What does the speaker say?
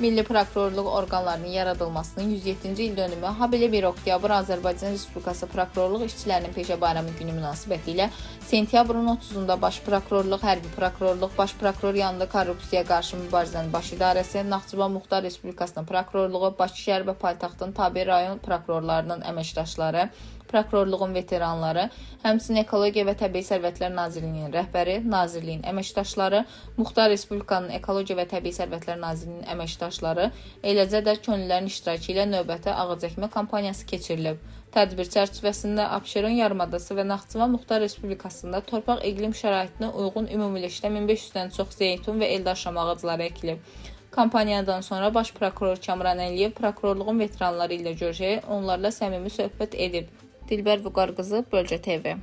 Milli Prokurorluq orqanlarının yaradılmasının 107-ci il dönümü, habelə 1 oktyabr Azərbaycan Respublikası Prokurorluq işçilərinin peşə bayramı günü münasibəti ilə sentyabrın 30-da Baş Prokurorluq, Hərbi Prokurorluq, Baş Prokuror yanında Korrupsiyaya qarşı mübarizənin baş idarəsi, Naxçıvan Muxtar Respublikasının Prokurorluğu, Bakı şəhər və paytaxtın tabe rayon prokurorlarının əməkdaşları, prokurorluğun veteranları, həmçinin Ekologiya və Təbii Sərvətlər Nazirliyinin rəhbəri, Nazirliyin əməkdaşları, Muxtar Respublikanın Ekologiya və Təbii Sərvətlər Nazirliyinin əməkdaşları, eləcə də könüllülərin iştirakı ilə növbəti ağacəkmə kampaniyası keçirilib. Tədbir çərçivəsində Abşeron yarımadası və Naxçıvan Muxtar Respublikasında torpaq iqlim şəraitinə uyğun ümumilikdə 1500-dən çox zeytun və eldaşlama ağacları əkilib. Kampaniyadan sonra Baş Prokuror Kamran Əliyev prokurorluğun veteranları ilə görüşərək onlarla səmimi söhbət edib. Dilbər Vüqar qızı, Bölgə TV.